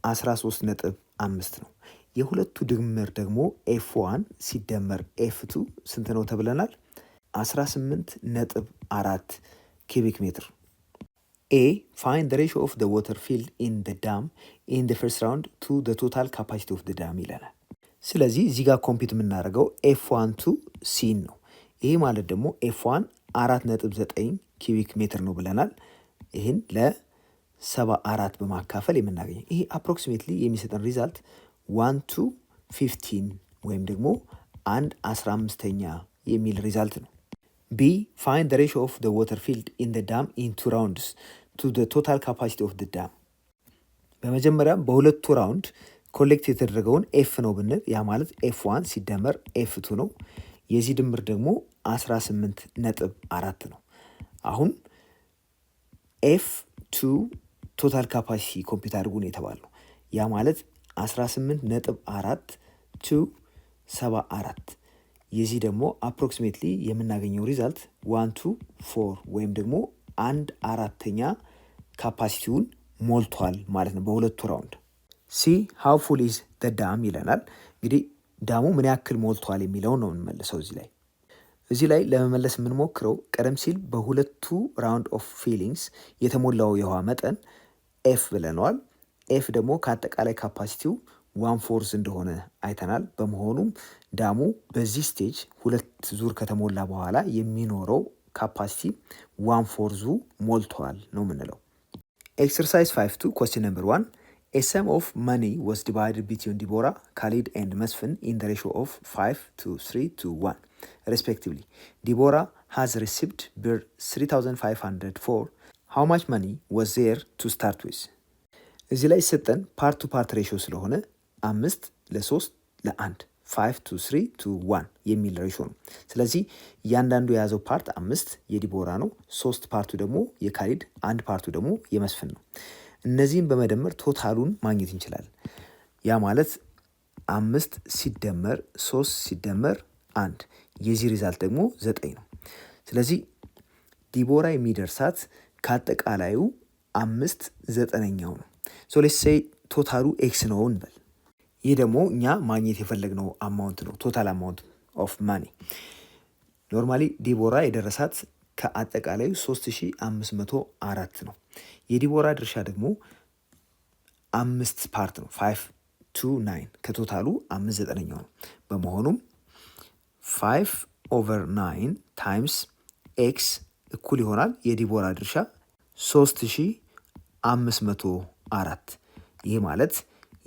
13.5 ነው። የሁለቱ ድምር ደግሞ ኤፍ1 ሲደመር ኤፍ2 ስንት ነው ተብለናል? 18.4 ኪቢክ ሜትር። ኤ ፋይንድ the ratio of the water filled in the dam in the first round to the total capacity of the dam ይለናል። ስለዚህ እዚህ ጋር ኮምፒት የምናደርገው ኤፍ1 ቱ ሲን ነው። ይሄ ማለት ደግሞ ኤፍ1 4.9 ኪቢክ ሜትር ነው ብለናል። ይህን ለ74 በማካፈል የምናገኘው ይሄ አፕሮክሲሜትሊ የሚሰጠን ሪዛልት 1 to 15 ወይም ደግሞ 1/15 የሚል ሪዛልት ነው። ቢ ፋይንድ the ratio of the water filled in the dam in two rounds to the total capacity of the dam። በመጀመሪያ በሁለቱ ራውንድ ኮሌክት የተደረገውን ኤፍ ነው ብንል ያ ማለት ኤፍ1 ሲደመር ኤፍ2 ነው። የዚህ ድምር ደግሞ 18.4 ነው። አሁን ኤፍ2 ቶታል ካፓሲቲ ኮምፒውት አድርጉ ነው የተባለው። ያ ማለት 18.4 ቱ 74 የዚህ ደግሞ አፕሮክሲሜትሊ የምናገኘው ሪዛልት 1 to 4 ወይም ደግሞ 1/4 ካፓሲቲውን ሞልቷል ማለት ነው በሁለቱ ራውንድ። ሲ ሃው ፉል ኢዝ ዘ ዳም ይለናል። እንግዲህ ዳሙ ምን ያክል ሞልቷል የሚለውን ነው የምንመልሰው እዚህ ላይ ለመመለስ የምንሞክረው ቀደም ሲል በሁለቱ ራውንድ ኦፍ ፊሊንግስ የተሞላው የውሃ መጠን ኤፍ ብለነዋል። ኤፍ ደግሞ ከአጠቃላይ ካፓሲቲው 1/4 እንደሆነ አይተናል። በመሆኑም ዳሙ በዚህ ስቴጅ ሁለት ዙር ከተሞላ በኋላ የሚኖረው ካፓሲቲ 1/4 ሞልቷል ነው የምንለው። ኤክሰርሳይዝ 5 question number 1 a sum of money was divided between Deborah, Khalid and Masfin in the ratio of 5 to 3 to 1 respectively. Deborah has received birr 3,500 for how much money was there to start with? እዚህ ላይ ሰጠን ፓርት ቱ ፓርት ሬሾ ስለሆነ 5 ለ3 ለ1 5 to 3 to 1 የሚል ሬሾ ነው። ስለዚህ እያንዳንዱ የያዘው ፓርት 5 የዲቦራ ነው፣ 3 ፓርቱ ደግሞ የካሊድ፣ 1 ፓርቱ ደግሞ የመስፍን ነው። እነዚህም በመደመር ቶታሉን ማግኘት እንችላለን። ያ ማለት 5 ሲደመር 3 ሲደመር 1 የዚህ ሪዛልት ደግሞ 9 ነው። ስለዚህ ዲቦራ የሚደርሳት ከአጠቃላዩ 5/9 ነው። ሶ ሌትስ ሴይ ቶታሉ ኤክስ ነው እንበል። ይህ ደግሞ እኛ ማግኘት የፈለግነው አማውንት ነው፣ ቶታል አማውንት ኦፍ ማኒ። ኖርማሊ ዲቦራ የደረሳት ከአጠቃላዩ 3504 ነው። የዲቦራ ድርሻ ደግሞ 5 ፓርት ነው፣ 5 to 9 ከቶታሉ 5/9 ነው። በመሆኑም 5/9 ታይምስ ኤክስ እኩል ይሆናል የዲቦራ ድርሻ 3504። ይህ ማለት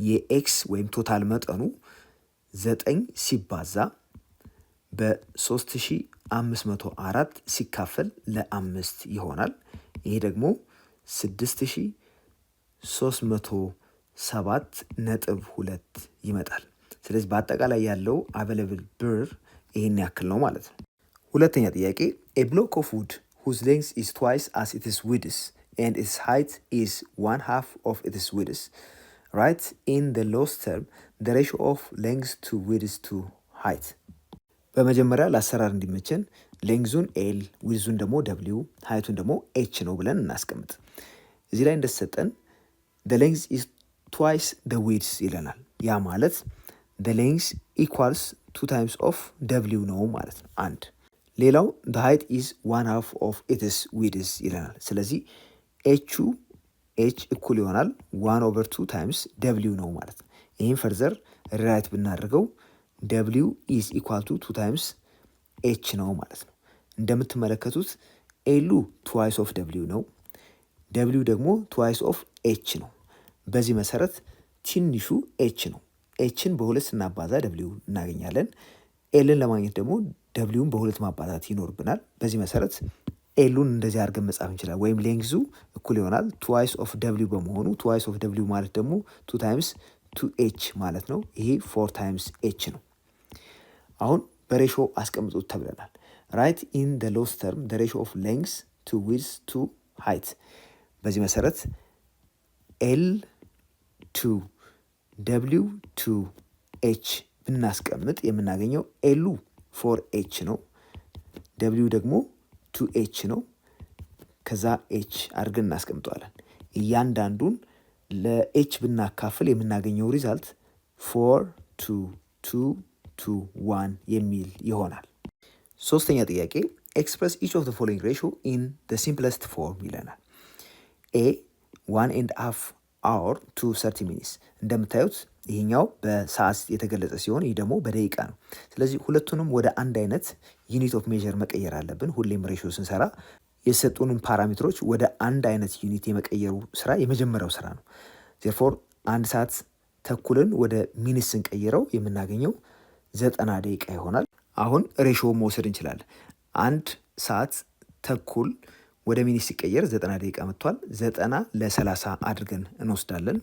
የኤክስ ወይም ቶታል መጠኑ 9 ሲባዛ በ3504 ሲካፈል ለ5 ይሆናል። ይሄ ደግሞ 6307.2 ይመጣል። ስለዚህ በአጠቃላይ ያለው አቬለብል ብር ይህን ያክል ነው ማለት ነው። ሁለተኛ ጥያቄ a block of wood whose length is twice as its width and its height is 1/2 of its width. Write in the lowest term the ratio of length to width to height. በመጀመሪያ ለአሰራር እንዲመችን ሌንግዙን ኤል ዊድዙን ደግሞ ደብሊው ሃይቱን ደግሞ ኤች ነው ብለን እናስቀምጥ። እዚህ ላይ እንደተሰጠን the length is twice the width ይለናል። ያ ማለት the length equals 2 times of w ነው ማለት ነው። አንድ ሌላው the height is 1/2 of its width ይለናል። ስለዚህ ኤቹ ኤች እኩል ይሆናል 1/2 ታይምስ ደብሊው ነው ማለት ነው። ይህም ፈርዘር ራይት ብናደርገው ደብሊው ኢዝ ኢኳል ቱ 2 ታይምስ ኤች ነው ማለት ነው። እንደምትመለከቱት ኤሉ ትዋይስ ኦፍ ደብሊው ነው፣ ደብሊው ደግሞ ትዋይስ ኦፍ ኤች ነው። በዚህ መሰረት ትንሹ ኤች ነው። ኤችን በሁለት ስናባዛ ደብሊው እናገኛለን። ኤልን ለማግኘት ደግሞ ደብሊውን በሁለት ማባዛት ይኖርብናል። በዚህ መሰረት ኤሉን እንደዚህ አድርገን መጻፍ እንችላለን። ወይም ሌንግዙ እኩል ይሆናል ትዋይስ ኦፍ ደብሊው በመሆኑ ትዋይስ ኦፍ ደብሊው ማለት ደግሞ 2 ታይምስ 2ኤች ማለት ነው። ይሄ 4 ታይምስ ኤች ነው። አሁን በሬሾ አስቀምጡት ተብለናል። ራይት ኢን ደ ሎስት ተርም ደ ሬሾ ኦፍ ሌንግዝ ቱ ዊድዝ ቱ ሃይት። በዚህ መሰረት ኤል ቱ ደብሊው ቱ ኤች ብናስቀምጥ የምናገኘው ኤሉ 4ኤች ነው፣ ደብሊው ደግሞ 2ኤች ነው። ከዛ ኤች አድርገን እናስቀምጠዋለን። እያንዳንዱን ለኤች ብናካፍል የምናገኘው ሪዛልት 4 2 2 2 1 የሚል ይሆናል። ሶስተኛ ጥያቄ ኤክስፕረስ ኢች ኦፍ ዘ ፎሎዊንግ ሬሾ ኢን ዘ ሲምፕለስት ፎርም ይለናል። ኤ 1.5 hour to 30 minutes። እንደምታዩት ይሄኛው በሰዓት የተገለጸ ሲሆን ይህ ደግሞ በደቂቃ ነው። ስለዚህ ሁለቱንም ወደ አንድ አይነት ዩኒት ኦፍ ሜዥር መቀየር አለብን። ሁሌም ሬሾ ስንሰራ የሰጡንን ፓራሜትሮች ወደ አንድ አይነት ዩኒት የመቀየሩ ስራ የመጀመሪያው ስራ ነው። ዜርፎር 1 ሰዓት ተኩልን ወደ ሚኒት ስንቀይረው የምናገኘው 90 ደቂቃ ይሆናል። አሁን ሬሾ መውሰድ እንችላለን። 1 ሰዓት ተኩል ወደ ሚኒት ሲቀየር 90 ደቂቃ መጥቷል። 90 ለ30 አድርገን እንወስዳለን።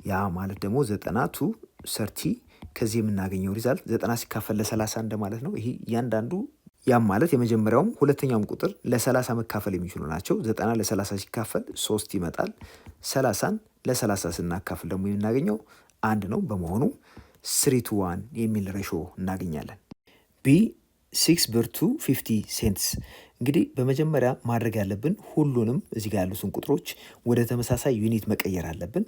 ያ ማለት ደግሞ 90 to 30 ከዚህ የምናገኘው ሪዛልት 90 ሲካፈል ለ30 እንደማለት ነው። ይሄ እያንዳንዱ ያም ማለት የመጀመሪያውም ሁለተኛውም ቁጥር ለ30 መካፈል የሚችሉ ናቸው። 90 ለ30 ሲካፈል 3 ይመጣል። 30ን ለ30 ስናካፍል ደግሞ የምናገኘው 1 ነው። በመሆኑ 3:1 የሚል ሬሾ እናገኛለን። ቢ 6 ብር ቱ 50 ሴንትስ። እንግዲህ በመጀመሪያ ማድረግ ያለብን ሁሉንም እዚህ ጋር ያሉትን ቁጥሮች ወደ ተመሳሳይ ዩኒት መቀየር አለብን።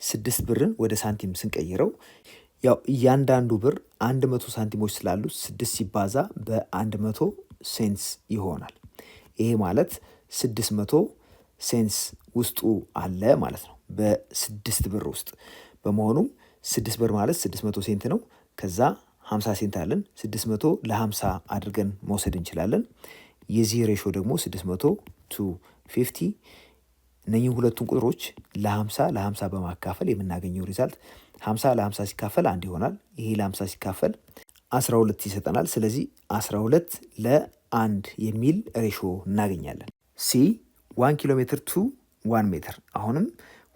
6 ብርን ወደ ሳንቲም ስንቀይረው ያው እያንዳንዱ ብር 100 ሳንቲሞች ስላሉት 6 ሲባዛ በ100 ሴንትስ ይሆናል። ይሄ ማለት 600 ሴንትስ ውስጡ አለ ማለት ነው በ6 ብር ውስጥ። በመሆኑ 6 ብር ማለት 600 ሴንት ነው። ከዛ 50 ሴንት አለን። 600 ለ50 አድርገን መውሰድ እንችላለን። የዚህ ሬሾ ደግሞ 600 ቱ 50። እነኚህ ሁለቱን ቁጥሮች ለ50 በማካፈል የምናገኘው ሪዛልት 50 ለ50 ሲካፈል 1 ይሆናል። ይሄ ለ50 ሲካፈል 12 ይሰጠናል። ስለዚህ 12 ለ1 የሚል ሬሾ እናገኛለን። ሲ 1 ኪሎ ሜትር ቱ 1 ሜትር። አሁንም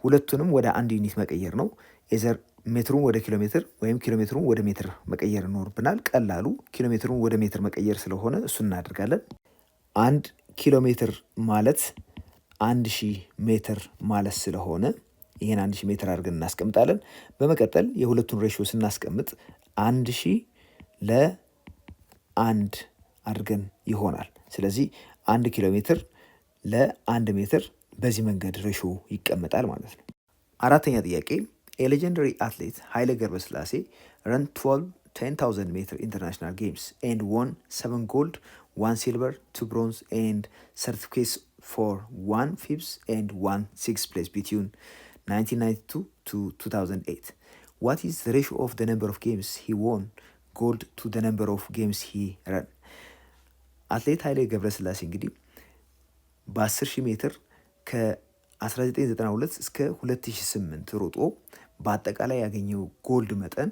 ሁለቱንም ወደ አንድ ዩኒት መቀየር ነው። ኤዘር ሜትሩን ወደ ኪሎ ሜትር ወይም ኪሎ ሜትሩን ወደ ሜትር መቀየር ይኖርብናል። ቀላሉ ኪሎ ሜትሩን ወደ ሜትር መቀየር ስለሆነ እሱን እናደርጋለን። 1 ኪሎ ሜትር ማለት 1000 ሜትር ማለት ስለሆነ ይህን 1000 ሜትር አድርገን እናስቀምጣለን። በመቀጠል የሁለቱን ሬሾ ስናስቀምጥ 1000 ለ1 አድርገን ይሆናል። ስለዚህ 1 ኪሎ ሜትር ለ1 ሜትር በዚህ መንገድ ሬሾ ይቀመጣል ማለት ነው። አራተኛ ጥያቄ A legendary athlete, Haile Gebrselassie, ran 12 10,000 meter international games and won 7 gold, 1 silver, 2 bronze, and certificates for 1 fifth and 1 sixth place between 1992 to 2008. What is the ratio of the number of games he won gold to the number of games he ran? አትሌት ኃይሌ ገብረስላሴ እንግዲህ በ10,000 ሜትር ከ1992 እስከ 2008 ሮጦ በአጠቃላይ ያገኘው ጎልድ መጠን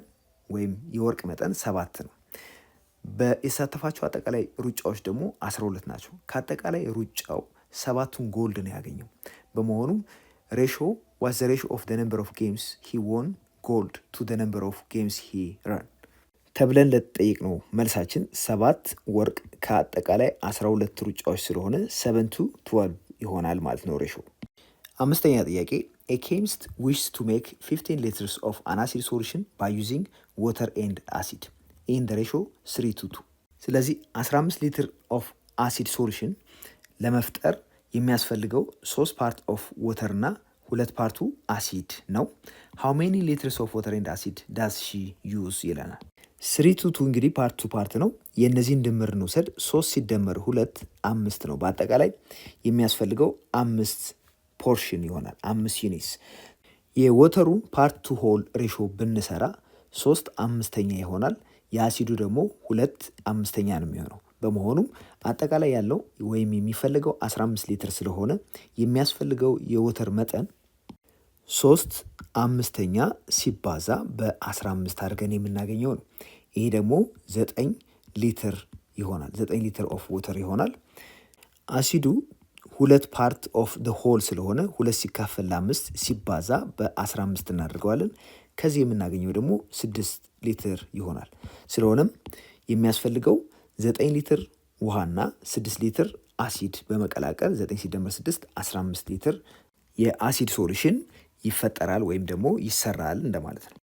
ወይም የወርቅ መጠን 7 ነው። በተሳተፋቸው አጠቃላይ ሩጫዎች ደግሞ 12 ናቸው። ከአጠቃላይ ሩጫው 7ቱን ጎልድ ነው ያገኘው። በመሆኑም ሬሾ ዋዝ ዘ ሬሾ ኦፍ ዘ ነምበር ኦፍ ጌምስ ሂ ዎን ጎልድ ቱ ዘ ነምበር ኦፍ ጌምስ ሂ ረን ተብለን ለተጠየቅነው መልሳችን 7 ወርቅ ከአጠቃላይ 12 ሩጫዎች ስለሆነ 7 to 12 ይሆናል ማለት ነው ሬሾ። አምስተኛ ጥያቄ A chemist wishes to make 15 liters of an acid solution by using water and acid in the ratio 3:2. ስለዚህ 15 ሊትር ኦፍ አሲድ ሶሉሽን ለመፍጠር የሚያስፈልገው 3 ፓርት ኦፍ ወተር እና 2 ፓርቱ አሲድ ነው። how many liters of water and acid does she use ይለናል። 3:2 እንግዲህ ፓርት ቱ ፓርት ነው። የእነዚህን ድምር እንውሰድ። 3 ሲደመር 2 5 ነው። በአጠቃላይ የሚያስፈልገው 5 ፖርሽን ይሆናል። 5 ዩኒትስ። የወተሩን ፓርት ቱ ሆል ሬሾ ብንሰራ 3/5 ይሆናል። የአሲዱ ደግሞ 2/5 ነው የሚሆነው። በመሆኑም አጠቃላይ ያለው ወይም የሚፈልገው 15 ሊትር ስለሆነ የሚያስፈልገው የወተር መጠን 3/5 ሲባዛ በ15 አድርገን የምናገኘው ነው። ይሄ ደግሞ 9 ሊትር ይሆናል። 9 ሊትር ኦፍ ወተር ይሆናል። አሲዱ 2 ፓርት ኦፍ ደ ሆል ስለሆነ 2 ሲካፈል ለ5 ሲባዛ በ15 እናደርገዋለን። ከዚህ የምናገኘው ደግሞ 6 ሊትር ይሆናል። ስለሆነም የሚያስፈልገው 9 ሊትር ውሃና 6 ሊትር አሲድ በመቀላቀል 9 ሲደመር 6 15 ሊትር የአሲድ ሶሉሽን ይፈጠራል ወይም ደግሞ ይሰራል እንደማለት ነው።